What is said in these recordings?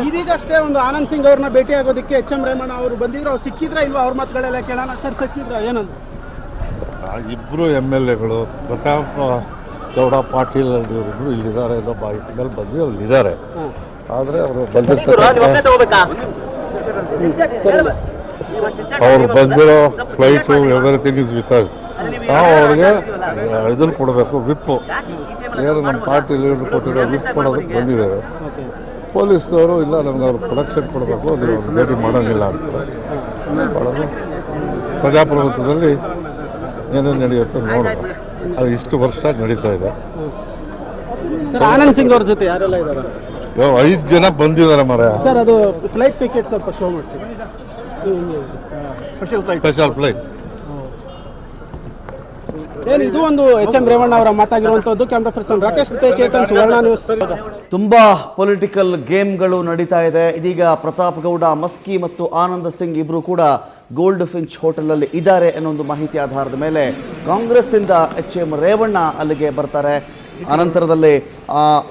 ಇದೀಗಷ್ಟೇ ಒಂದು ಆನಂದ್ ಸಿಂಗ್ ಅವ್ರನ್ನ ಭೇಟಿ ಆಗೋದಕ್ಕೆ ಎಚ್.ಎಂ. ರೇವಣ್ಣ ಅವರು ಬಂದಿದ್ರು. ಅವ್ರು ಸಿಕ್ಕಿದ್ರ ಇಲ್ವಾ? ಅವ್ರ ಮಾತುಗಳೆಲ್ಲ ಕೇಳೋಣ. ಸರ್ ಸಿಕ್ಕಿದ್ರ ಏನಂತ? ಇಬ್ಬರು MLAಗಳು ಪ್ರತಾಪ್ ಗೌಡ ಪಾಟೀಲ್ ಇವರಿಬ್ಬರು ಇಲ್ಲಿದ್ದಾರೆ ಅನ್ನೋ ಮಾಹಿತಿ ಮೇಲೆ ಬಂದ್ವಿ. ಅಲ್ಲಿದ್ದಾರೆ. ಆದರೆ ಅವರು ಅವ್ರು ಬಂದಿರೋ flight everything is with us. ನಾವು ಅವ್ರಿಗೆ ಇದನ್ನು ಕೊಡಬೇಕು, ವಿಪ್ಪು ಏನು ನಮ್ಮ ಪಾರ್ಟಿ ಲೀಡರ್ ಕೊಟ್ಟಿರೋ ವಿಪ್ ಕೊಡೋದಕ್ಕೆ ಬಂದಿದ್ದೇವೆ. ಪೊಲೀಸ್ನವರು ಇಲ್ಲ ನಮ್ಗೆ ಅವ್ರು ಪ್ರೊಡಕ್ಷನ್ ಕೊಡಬೇಕು, ನೀವು ಭೇಟಿ ಮಾಡೋಂಗಿಲ್ಲ ಅಂತಾರೆ. ಮಾಡೋದು ಪ್ರಜಾಪ್ರಭುತ್ವದಲ್ಲಿ ಏನೇನು ನಡೆಯುತ್ತೆ ನೋಡೋದು. ಅದು ಇಷ್ಟು ವರ್ಷ ನಡೀತಾ ಇದೆ. ಆನಂದ್ ಸಿಂಗ್ ಅವ್ರ ಜೊತೆ ಯಾರೆಲ್ಲ ಇದ್ದಾರೆ? 5 ಜನ ಬಂದಿದ್ದಾರೆ ಮರ. ಸರ್ ಅದು ಫ್ಲೈಟ್ ಟಿಕೆಟ್ ಸ್ವಲ್ಪ ಶೋ ಮಾಡ್ತೀವಿ. ಸ್ಪೆಷಲ್ ಫ್ಲೈಟ್ ಏನು ಇದು ಒಂದು ಎಚ್.ಎಂ. ರೇವಣ್ಣ ಅವರ ಮಾತಾಗಿರುವಂಥದ್ದು. ಕ್ಯಾಮ್ರಾ ಪರ್ಸನ್ ರಾಕೇಶ್ ಜೊತೆ ಚೇತನ್, ಸುವರ್ಣ ನ್ಯೂಸ್. ತುಂಬಾ ಪೊಲಿಟಿಕಲ್ ಗೇಮ್ಗಳು ನಡೀತಾ ಇದೆ. ಇದೀಗ ಪ್ರತಾಪ್ ಗೌಡ ಮಸ್ಕಿ ಮತ್ತು ಆನಂದ್ ಸಿಂಗ್ ಇಬ್ಬರು ಕೂಡ ಗೋಲ್ಡ್ ಫಿಂಚ್ ಹೋಟೆಲಲ್ಲಿ ಇದ್ದಾರೆ ಅನ್ನೋ ಒಂದು ಮಾಹಿತಿ ಆಧಾರದ ಮೇಲೆ ಕಾಂಗ್ರೆಸ್ಸಿಂದ ಎಚ್.ಎಂ. ರೇವಣ್ಣ ಅಲ್ಲಿಗೆ ಬರ್ತಾರೆ. ಅನಂತರದಲ್ಲಿ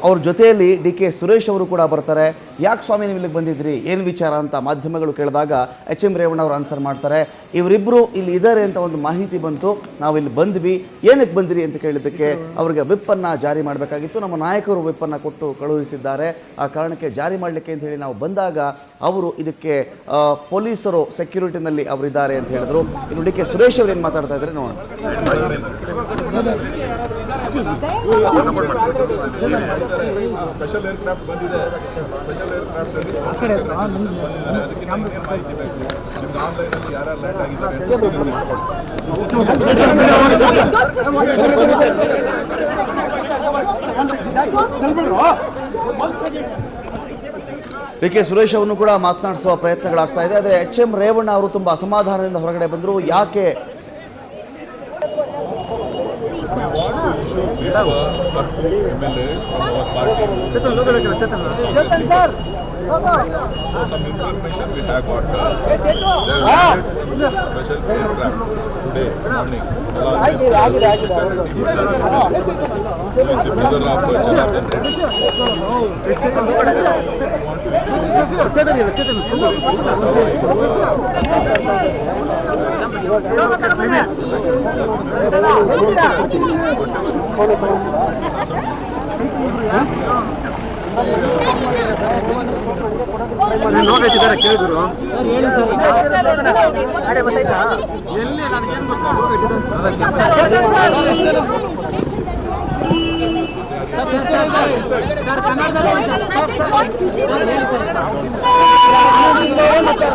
ಅವ್ರ ಜೊತೆಯಲ್ಲಿ ಡಿ.ಕೆ. ಸುರೇಶ್ ಅವರು ಕೂಡ ಬರ್ತಾರೆ. ಯಾಕೆ ಸ್ವಾಮಿ ನೀವು ಇಲ್ಲಿಗೆ ಬಂದಿದ್ರಿ, ಏನು ವಿಚಾರ ಅಂತ ಮಾಧ್ಯಮಗಳು ಕೇಳಿದಾಗ ಎಚ್.ಎಂ. ರೇವಣ್ಣ ಅವರು ಆನ್ಸರ್ ಮಾಡ್ತಾರೆ. ಇವರಿಬ್ಬರು ಇಲ್ಲಿ ಇದ್ದಾರೆ ಅಂತ ಒಂದು ಮಾಹಿತಿ ಬಂತು, ನಾವು ಇಲ್ಲಿ ಬಂದ್ವಿ. ಏನಕ್ಕೆ ಬಂದಿರಿ ಅಂತ ಕೇಳಿದ್ದಕ್ಕೆ ಅವರಿಗೆ ವಿಪ್ಪನ್ನು ಜಾರಿ ಮಾಡಬೇಕಾಗಿತ್ತು, ನಮ್ಮ ನಾಯಕರು ವಿಪ್ಪನ್ನು ಕೊಟ್ಟು ಕಳುಹಿಸಿದ್ದಾರೆ, ಆ ಕಾರಣಕ್ಕೆ ಜಾರಿ ಮಾಡಲಿಕ್ಕೆ ಅಂತ ಹೇಳಿ ನಾವು ಬಂದಾಗ ಅವರು ಇದಕ್ಕೆ ಪೊಲೀಸರು ಸೆಕ್ಯೂರಿಟಿನಲ್ಲಿ ಅವರಿದ್ದಾರೆ ಅಂತ ಹೇಳಿದ್ರು. ಇನ್ನು ಡಿ.ಕೆ. ಸುರೇಶ್ ಅವರು ಏನು ಮಾತಾಡ್ತಾ ಇದ್ದಾರೆ ನೋಡೋಣ. ಸ್ಪೆಷಲ್ ಏರ್ಕ್ರಾಫ್ಟ್ ಬಂದಿದೆ. ಸ್ಪೆಷಲ್ ಏರ್ಕ್ರಾಫ್ಟ್ ಅದಕ್ಕೆ ಮಾಹಿತಿ ಬೇಕು. ನಿಮ್ಗೆ ಆನ್ಲೈನಲ್ಲಿ ಯಾರು ಲ್ಯಾಂಡ್ ಆಗಿದ್ದಾರೆ ಡಿ.ಕೆ. ಸುರೇಶ್ ಅವರನ್ನು ಕೂಡ ಮಾತನಾಡಿಸುವ ಪ್ರಯತ್ನಗಳಾಗ್ತಾ ಇದೆ. ಆದರೆ ಎಚ್.ಎಂ. ರೇವಣ್ಣ ಅವರು ತುಂಬ ಅಸಮಾಧಾನದಿಂದ ಹೊರಗಡೆ ಬಂದರು. ಯಾಕೆ we want to issue paper for 2 MLAs from our party. So some information we have got. They were special aircraft today morning along with Secretary Bajaj who is the brother of Janardhan Reddy. We want to issue ನೋಡಿದ್ದಾರೆ ಕೇಳಿದ್ರು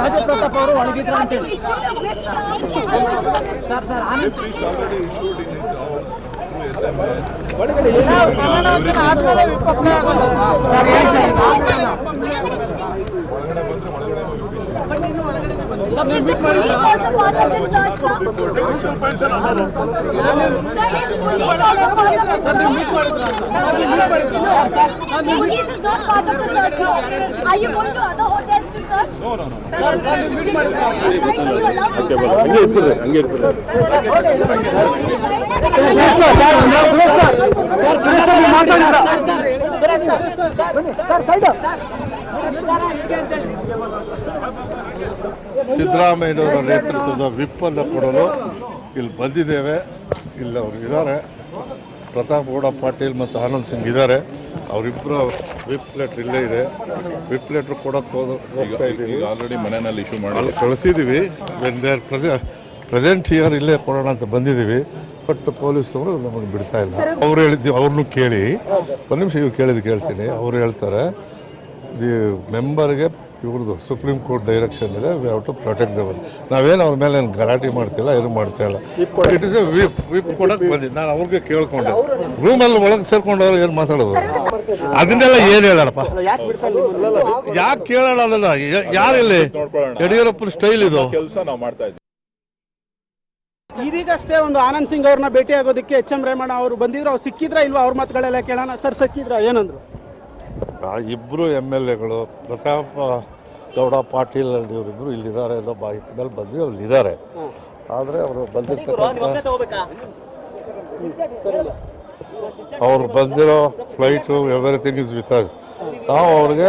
ರಾಜಪ್ರತಾಪ್ ಅವರು ಒಳಗಿದ್ರು ಅಂತ ಹೇಳಿ already issued in his house through SMS. Is the police also part of this search, sir? Sir, is police also part of the search? Police is not part of the search. Are you going to other hotels to search? No. Sir, are you allowed ಸಿದ್ದರಾಮಯ್ಯನವರ ನೇತೃತ್ವದ ವಿಪ್ಪನ್ನು ಕೊಡಲು ಇಲ್ಲಿ ಬಂದಿದ್ದೇವೆ. ಇಲ್ಲಿ ಅವರು ಇದ್ದಾರೆ, ಪ್ರತಾಪ್ ಗೌಡ ಪಾಟೀಲ್ ಮತ್ತು ಆನಂದ್ ಸಿಂಗ್ ಇದ್ದಾರೆ. ಅವರಿಬ್ಬರು ವಿಪ್ ಲೆಟ್ರ್ ಇಲ್ಲೇ ಇದೆ. ವಿಪ್ ಲೆಟ್ರ್ ಕೊಡೋಕ್ಕೆ ಹೋಗ್ತಾ ಇದ್ದೀವಿ. ಆಲ್ರೆಡಿ ಮನೆಯಲ್ಲಿ ಇಶ್ಯೂ ಮಾಡಿ ಕಳಿಸಿದ್ದೀವಿ. ಪ್ರೆಸೆಂಟ್ ಹಿಯರ್ ಇಲ್ಲೇ ಕೊಡೋಣ ಅಂತ ಬಂದಿದ್ದೀವಿ. ಬಟ್ ಪೊಲೀಸವರು ನಮಗೆ ಬಿಡ್ತಾ ಇಲ್ಲ. ಅವ್ರು ಹೇಳಿದ್ದೀವಿ, ಅವ್ರನ್ನೂ ಕೇಳಿ ಒಂದು ನಿಮಿಷ ಇವ್ರು ಕೇಳ್ತೀನಿ. ಅವ್ರು ಹೇಳ್ತಾರೆ ದಿ ಮೆಂಬರ್ಗೆ ಇವ್ರದ್ದು ಸುಪ್ರೀಂ ಕೋರ್ಟ್ ಡೈರೆಕ್ಷನ್ ಇದೆ, we have to protect them. ನಾವೇನು ಅವ್ರ ಮೇಲೆ ಏನು ಗಲಾಟೆ ಮಾಡ್ತಿಲ್ಲ, ಏನು ಮಾಡ್ತಾ ಇಲ್ಲ. ಇಟ್ ಇಸ್ ಎ ವಿಪ್ ಕೊಡೋಕೆ ಬಂದಿದ್ದು. ನಾನು ಅವ್ರಿಗೆ ಕೇಳ್ಕೊಂಡೆ, ರೂಮಲ್ಲಿ ಒಳಗೆ ಸೇರ್ಕೊಂಡವ್ರು ಏನು ಮಾತಾಡೋದು, ಅದನ್ನೆಲ್ಲ ಏನು ಹೇಳೋಣಪ್ಪ, ಯಾಕೆ ಕೇಳೋಣ ಅದನ್ನ? ಯಾರಿಲ್ಲಿ ಯಡಿಯೂರಪ್ಪನ ಸ್ಟೈಲ್ ಇದು. ಕೆಲಸ ನಾವು ಮಾಡ್ತಾ ಇದ್ದೀವಿ. ಇದೀಗಷ್ಟೇ ಒಂದು ಆನಂದ್ ಸಿಂಗ್ ಅವ್ರನ್ನ ಭೇಟಿ ಆಗೋದಕ್ಕೆ ಎಚ್ ಎಂ ರೇವಣ್ಣ ಅವರು ಬಂದಿದ್ರು. ಅವ್ರು ಸಿಕ್ಕಿದ್ರ ಇಲ್ವಾ ಅವ್ರ ಮಾತುಗಳೆಲ್ಲ ಕೇಳೋಣ. ಸರ್ ಸಿಕ್ಕಿದ್ರ, ಏನಂದ್ರು? ಇಬ್ಬರು MLAಗಳು ಪ್ರತಾಪ್ ಗೌಡ ಪಾಟೀಲ್ ಇವರಿಬ್ಬರು ಇಲ್ಲಿದ್ದಾರೆ ಅನ್ನೋ ಮಾಹಿತಿ ಮೇಲೆ ಬಂದ್ವಿ. ಇದ್ದಾರೆ, ಆದರೆ ಅವರು ಅವ್ರು ಬಂದಿರೋ flight everything is with us. ನಾವು ಅವ್ರಿಗೆ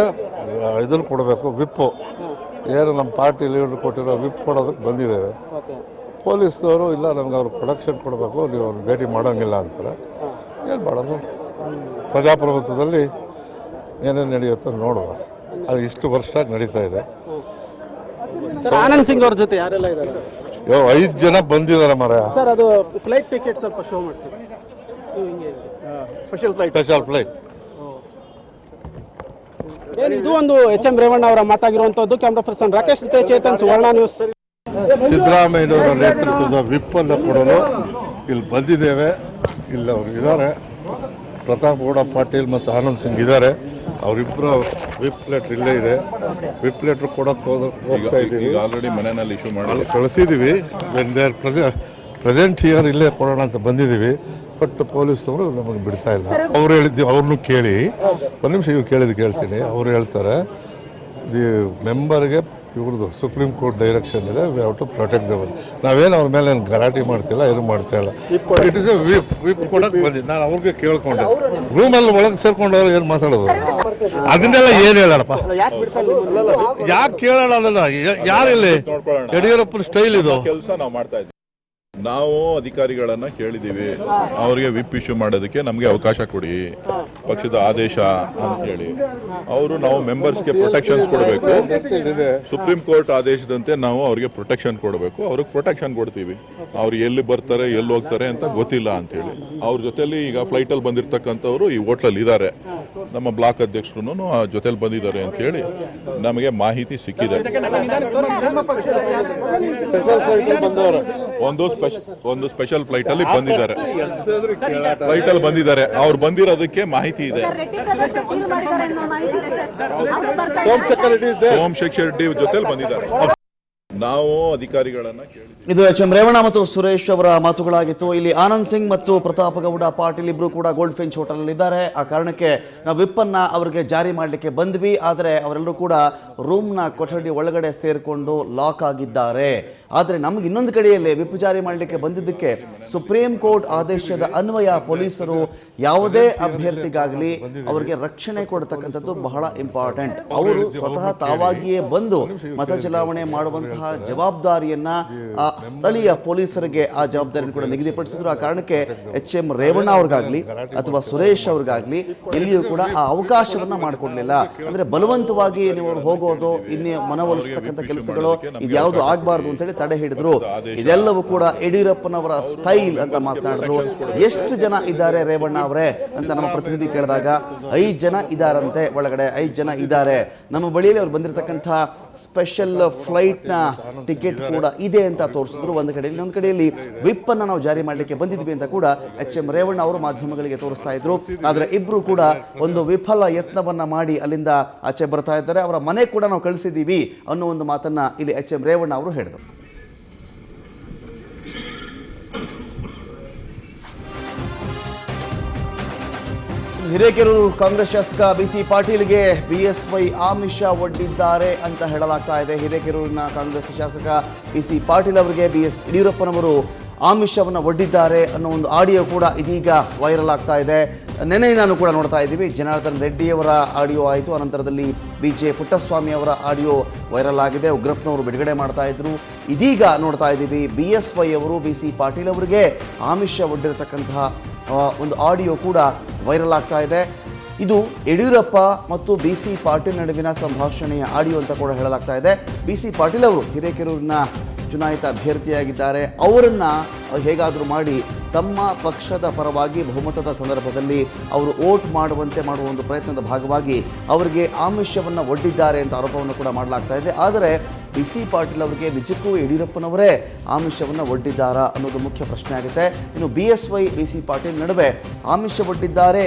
ಇದನ್ನು ಕೊಡಬೇಕು, ವಿಪ್ಪು ಏನು ನಮ್ಮ ಪಾರ್ಟಿ ಲೀಡರ್ ಕೊಟ್ಟಿರೋ ವಿಪ್ ಕೊಡೋದಕ್ಕೆ ಬಂದಿದ್ದೇವೆ. ಪೊಲೀಸ್ನವರು ಇಲ್ಲ ನಮ್ಗೆ ಅವ್ರು ಪ್ರೊಡಕ್ಷನ್ ಕೊಡಬೇಕು, ನೀವು ಅವ್ರು ಭೇಟಿ ಮಾಡೋಂಗಿಲ್ಲ ಅಂತಾರೆ. ಏನು ಮಾಡೋದು, ಪ್ರಜಾಪ್ರಭುತ್ವದಲ್ಲಿ ಏನೇನು ನಡೆಯುತ್ತೋ ನೋಡುವ. ಅದು ಇಷ್ಟು ವರ್ಷ ನಡೀತಾ ಇದೆ. ಆನಂದ್ ಸಿಂಗ್ ಅವ್ರ ಜೊತೆ ಯಾರೆಲ್ಲ ಇದ್ದಾರೆ? 5 ಜನ ಬಂದಿದ್ದಾರೆ ಮರ. ಸರ್ ಅದು ಫ್ಲೈಟ್ ಟಿಕೆಟ್ ಸ್ವಲ್ಪ ಶೋ ಮಾಡ್ತೀವಿ. ಸ್ಪೆಷಲ್ ಫ್ಲೈಟ್ ಇದು ಒಂದು ಎಚ್ ಎಂ ರೇವಣ್ಣ ಅವರ ಮಾತಾಗಿರುವಂತದ್ದು. ಕ್ಯಾಮ್ರಾ ಪರ್ಸನ್ ರಾಕೇಶ್ ಜೊತೆ ಚೇತನ್, ಸುವರ್ಣ ನ್ಯೂಸ್. ಸಿದ್ದರಾಮಯ್ಯನವರ ನೇತೃತ್ವದ ವಿಪ್ಪನ್ನು ಕೊಡಲು ಇಲ್ಲಿ ಬಂದಿದ್ದೇವೆ. ಇಲ್ಲಿ ಅವರು ಇದ್ದಾರೆ, ಪ್ರತಾಪ್ ಗೌಡ ಪಾಟೀಲ್ ಮತ್ತು ಆನಂದ್ ಸಿಂಗ್ ಇದ್ದಾರೆ. ಅವರಿಬ್ಬರು ವಿಪ್ ಲೆಟ್ರ್ ಇಲ್ಲೇ ಇದೆ. ವಿಪ್ ಲೆಟ್ರ್ ಕೊಡೋಕೆ ಹೋಗ್ತಾ ಇದ್ದೀವಿ. ಆಲ್ರೆಡಿ ಮನೆಯಲ್ಲಿ ಇಶ್ಯೂ ಮಾಡಿ ಕಳಿಸಿದ್ದೀವಿ. ಪ್ರೆಸೆಂಟ್ ಹಿಯರ್ ಇಲ್ಲೇ ಕೊಡೋಣ ಅಂತ ಬಂದಿದ್ದೀವಿ. ಬಟ್ ಪೊಲೀಸ್ನವರು ನಮಗೆ ಬಿಡ್ತಾ ಇಲ್ಲ. ಅವ್ರು ಹೇಳಿದ್ದೀವಿ, ಅವ್ರನ್ನೂ ಕೇಳಿ ಒಂದು ನಿಮಿಷ ಇವ್ರು ಕೇಳ್ತೀನಿ. ಅವ್ರು ಹೇಳ್ತಾರೆ ದಿ ಮೆಂಬರ್ಗೆ ಇವ್ರದ್ದು ಸುಪ್ರೀಂ ಕೋರ್ಟ್ ಡೈರೆಕ್ಷನ್ ಇದೆ, we have to protect them. ನಾವೇನು ಅವ್ರ ಮೇಲೆ ಏನು ಗಲಾಟೆ ಮಾಡ್ತಿಲ್ಲ, ಏನು ಮಾಡ್ತಾ ಇಲ್ಲ. ಇಟ್ ಇಸ್ ಎ ವಿಪ್ ಕೊಡಕ್ಕೆ ಬಂದಿದ್ದು. ನಾನು ಅವ್ರಿಗೆ ಕೇಳ್ಕೊಂಡೆ, ರೂಮಲ್ಲಿ ಒಳಗೆ ಸೇರ್ಕೊಂಡವ್ರು ಏನು ಮಾತಾಡೋದು, ಅದನ್ನೆಲ್ಲ ಏನು ಹೇಳೋಣಪ್ಪ, ಯಾಕೆ ಕೇಳೋಣ ಅದನ್ನ? ಯಾರಿಲ್ಲಿ ಯಡಿಯೂರಪ್ಪನ ಸ್ಟೈಲ್ ಇದು. ಕೆಲಸ ನಾವು ಮಾಡ್ತಾ ಇದ್ದೀವಿ. ನಾವು ಅಧಿಕಾರಿಗಳನ್ನ ಕೇಳಿದೀವಿ, ಅವರಿಗೆ ವಿಪ್ ಇಶ್ಯೂ ಮಾಡೋದಕ್ಕೆ ನಮಗೆ ಅವಕಾಶ ಕೊಡಿ, ಪಕ್ಷದ ಆದೇಶ ಅಂತ ಹೇಳಿ. ಅವರು ನಾವು ಮೆಂಬರ್ಸ್ಗೆ ಪ್ರೊಟೆಕ್ಷನ್ ಕೊಡಬೇಕು, ಸುಪ್ರೀಂ ಕೋರ್ಟ್ ಆದೇಶದಂತೆ ನಾವು ಅವ್ರಿಗೆ ಪ್ರೊಟೆಕ್ಷನ್ ಕೊಡಬೇಕು. ಅವ್ರಿಗೆ ಪ್ರೊಟೆಕ್ಷನ್ ಕೊಡ್ತೀವಿ. ಅವ್ರು ಎಲ್ಲಿ ಬರ್ತಾರೆ ಎಲ್ಲಿ ಹೋಗ್ತಾರೆ ಅಂತ ಗೊತ್ತಿಲ್ಲ ಅಂತ ಹೇಳಿ. ಅವ್ರ ಜೊತೆಲಿ ಈಗ ಫ್ಲೈಟ್ ಅಲ್ಲಿ ಬಂದಿರತಕ್ಕಂಥವ್ರು ಈ ಹೋಟ್ಲಲ್ಲಿ ಇದ್ದಾರೆ. ನಮ್ಮ ಬ್ಲಾಕ್ ಅಧ್ಯಕ್ಷರು ಆ ಜೊತೆಲಿ ಬಂದಿದ್ದಾರೆ ಅಂತ ಹೇಳಿ ನಮಗೆ ಮಾಹಿತಿ ಸಿಕ್ಕಿದೆ. ಒಂದು ಸ್ಪೆಷಲ್ ಫ್ಲೈಟ್ ಅಲ್ಲಿ ಬಂದಿದ್ದಾರೆ. ಅವ್ರು ಬಂದಿರೋದಕ್ಕೆ ಮಾಹಿತಿ ಇದೆ. ಸೋಮಶೇಖರ್ ರೆಡ್ಡಿ ಜೊತೆಲಿ ಬಂದಿದ್ದಾರೆ. ನಾವು ಅಧಿಕಾರಿಗಳನ್ನ ಕೇಳಿದ್ವಿ. ಇದು ಎಚ್ ಎಂ ರೇವಣ್ಣ ಮತ್ತು ಸುರೇಶ್ ಅವರ ಮಾತುಗಳಾಗಿತ್ತು. ಇಲ್ಲಿ ಆನಂದ್ ಸಿಂಗ್ ಮತ್ತು ಪ್ರತಾಪ್ ಗೌಡ ಪಾಟೀಲ್ ಇಬ್ರು ಕೂಡ ಗೋಲ್ಡ್ ಫಿಂಚ್ ಹೋಟೆಲ್ ಅಲ್ಲಿ ಇದ್ದಾರೆ. ಆ ಕಾರಣಕ್ಕೆ ನಾವು ವಿಪ್ ಅನ್ನ ಅವರಿಗೆ ಜಾರಿ ಮಾಡಲಿಕ್ಕೆ ಬಂದ್ವಿ. ಆದರೆ ಅವರೆಲ್ಲರೂ ಕೂಡ ರೂಮ್ನ ಕೊಠಡಿ ಒಳಗಡೆ ಸೇರಿಕೊಂಡು ಲಾಕ್ ಆಗಿದ್ದಾರೆ. ಆದರೆ ನಮ್ಗೆ ಇನ್ನೊಂದು ಕಡೆಯಲ್ಲಿ ವಿಪ್ ಜಾರಿ ಮಾಡಲಿಕ್ಕೆ ಬಂದಿದ್ದಕ್ಕೆ ಸುಪ್ರೀಂ ಕೋರ್ಟ್ ಆದೇಶದ ಅನ್ವಯ ಪೊಲೀಸರು ಯಾವುದೇ ಅಭ್ಯರ್ಥಿಗಾಗಲಿ ಅವರಿಗೆ ರಕ್ಷಣೆ ಕೊಡತಕ್ಕಂಥದ್ದು ಬಹಳ ಇಂಪಾರ್ಟೆಂಟ್. ಅವರು ಸ್ವತಃ ತಾವಾಗಿಯೇ ಬಂದು ಮತ ಚಲಾವಣೆ ಮಾಡುವಂತಹ ಜವಾಬ್ದಾರಿಯನ್ನ ಸ್ಥಳೀಯ ಪೊಲೀಸರಿಗೆ ಆ ಜವಾಬ್ದಾರಿಯನ್ನು ಕೂಡ ನಿಗದಿಪಡಿಸಿದ್ರು. ಆ ಕಾರಣಕ್ಕೆ ಎಚ್ ಎಂ ರೇವಣ್ಣ ಅವ್ರಿಗಾಗ್ಲಿ ಅಥವಾ ಸುರೇಶ್ ಅವ್ರಿಗಾಗ್ಲಿ ಎಲ್ಲಿಯೂ ಕೂಡ ಆ ಅವಕಾಶವನ್ನ ಮಾಡಿಕೊಡ್ಲಿಲ್ಲ. ಅಂದ್ರೆ ಬಲವಂತವಾಗಿ ನೀವು ಹೋಗೋದು, ಇನ್ನೇ ಮನವೊಲಿಸತಕ್ಕಂಥ ಕೆಲಸಗಳು ಇದ್ಯಾವುದು ಆಗಬಾರ್ದು ಅಂತ ಹೇಳಿ ತಡೆ ಹಿಡಿದ್ರು. ಇದೆಲ್ಲವೂ ಕೂಡ ಯಡಿಯೂರಪ್ಪನವರ ಸ್ಟೈಲ್ ಅಂತ ಮಾತನಾಡಿದ್ರು. ಎಷ್ಟು ಜನ ಇದ್ದಾರೆ ರೇವಣ್ಣ ಅವರೇ ಅಂತ ನಮ್ಮ ಪ್ರತಿನಿಧಿ ಕೇಳಿದಾಗ 5 ಜನ ಇದಾರಂತೆ, ಒಳಗಡೆ 5 ಜನ ಇದ್ದಾರೆ. ನಮ್ಮ ಬಳಿಯಲ್ಲಿ ಅವ್ರು ಬಂದಿರತಕ್ಕಂಥ ಸ್ಪೆಷಲ್ ಫ್ಲೈಟ್ ನ ಟಿಕೆಟ್ ಕೂಡ ಇದೆ ಅಂತ ತೋರಿಸಿದ್ರು ಒಂದು ಕಡೆಯಲ್ಲಿ. ಇನ್ನೊಂದು ಕಡೆಯಲ್ಲಿ ವಿಪ್ ಅನ್ನ ನಾವು ಜಾರಿ ಮಾಡಲಿಕ್ಕೆ ಬಂದಿದ್ವಿ ಅಂತ ಕೂಡ ಎಚ್ ಎಂ ರೇವಣ್ಣ ಅವರು ಮಾಧ್ಯಮಗಳಿಗೆ ತೋರಿಸ್ತಾ ಇದ್ರು. ಆದ್ರೆ ಇಬ್ರು ಕೂಡ ಒಂದು ವಿಫಲ ಯತ್ನವನ್ನ ಮಾಡಿ ಅಲ್ಲಿಂದ ಆಚೆ ಬರ್ತಾ ಇದ್ದಾರೆ. ಅವರ ಮನೆ ಕೂಡ ನಾವು ಕಳಿಸಿದ್ದೀವಿ ಅನ್ನೋ ಒಂದು ಮಾತನ್ನ ಇಲ್ಲಿ ಎಚ್ ಎಂ ರೇವಣ್ಣ ಅವರು ಹೇಳಿದರು. ಹಿರೇಕೆರೂರು ಕಾಂಗ್ರೆಸ್ ಶಾಸಕ ಬಿಸಿ ಪಾಟೀಲ್ಗೆ ಬಿಎಸ್ವೈ ಆಮಿಷ ಒಡ್ಡಿದ್ದಾರೆ ಅಂತ ಹೇಳಲಾಗ್ತಾ ಇದೆ. ಹಿರೇಕೆರೂರಿನ ಕಾಂಗ್ರೆಸ್ ಶಾಸಕ ಬಿಸಿ ಪಾಟೀಲ್ ಅವರಿಗೆ ಬಿಎಸ್ ಯಡಿಯೂರಪ್ಪನವರು ಆಮಿಷವನ್ನು ಒಡ್ಡಿದ್ದಾರೆ ಅನ್ನೋ ಒಂದು ಆಡಿಯೋ ಕೂಡ ಇದೀಗ ವೈರಲ್ ಆಗ್ತಾ ಇದೆ. ನೆನೆ ನಾನು ಕೂಡ ನೋಡ್ತಾ ಇದ್ದೀವಿ, ಜನಾರ್ದನ್ ರೆಡ್ಡಿಯವರ ಆಡಿಯೋ ಆಯಿತು, ಅನಂತರದಲ್ಲಿ BJ ಪುಟ್ಟಸ್ವಾಮಿ ಅವರ ಆಡಿಯೋ ವೈರಲ್ ಆಗಿದೆ. ಉಗ್ರಪ್ಪನವರು ಬಿಡುಗಡೆ ಮಾಡ್ತಾ ಇದ್ರು. ಇದೀಗ ನೋಡ್ತಾ ಇದ್ದೀವಿ ಬಿಎಸ್ವೈ ಅವರು ಬಿಸಿ ಪಾಟೀಲ್ ಅವರಿಗೆ ಆಮಿಷ ಒಡ್ಡಿರತಕ್ಕಂತಹ ಒಂದು ಆಡಿಯೋ ಕೂಡ ವೈರಲ್ ಆಗ್ತಾ ಇದೆ. ಇದು ಯಡಿಯೂರಪ್ಪ ಮತ್ತು ಬಿಸಿ ಪಾಟೀಲ್ ನಡುವಿನ ಸಂಭಾಷಣೆಯ ಆಡಿಯೋ ಅಂತ ಕೂಡ ಹೇಳಲಾಗ್ತಾ ಇದೆ. ಬಿಸಿ ಪಾಟೀಲ್ ಅವರು ಹಿರೇಕೆರೂರಿನ ಚುನಾಯಿತ ಅಭ್ಯರ್ಥಿಯಾಗಿದ್ದಾರೆ. ಅವರನ್ನು ಹೇಗಾದರೂ ಮಾಡಿ ತಮ್ಮ ಪಕ್ಷದ ಪರವಾಗಿ ಬಹುಮತದ ಸಂದರ್ಭದಲ್ಲಿ ಅವರು ವೋಟ್ ಮಾಡುವಂತೆ ಮಾಡುವ ಒಂದು ಪ್ರಯತ್ನದ ಭಾಗವಾಗಿ ಅವರಿಗೆ ಆಮಿಷವನ್ನು ಒಡ್ಡಿದ್ದಾರೆ ಅಂತ ಆರೋಪವನ್ನು ಕೂಡ ಮಾಡಲಾಗ್ತಾ ಇದೆ. ಆದರೆ BC ಪಾಟೀಲ್ ಅವರಿಗೆ ನಿಜಕ್ಕೂ ಯಡಿಯೂರಪ್ಪನವರೇ ಆಮಿಷವನ್ನು ಒಡ್ಡಿದ್ದಾರಾ ಅನ್ನೋದು ಮುಖ್ಯ ಪ್ರಶ್ನೆ ಆಗುತ್ತೆ. ಇನ್ನು BSY BC ಪಾಟೀಲ್ ನಡುವೆ ಆಮಿಷ ಒಡ್ಡಿದ್ದಾರೆ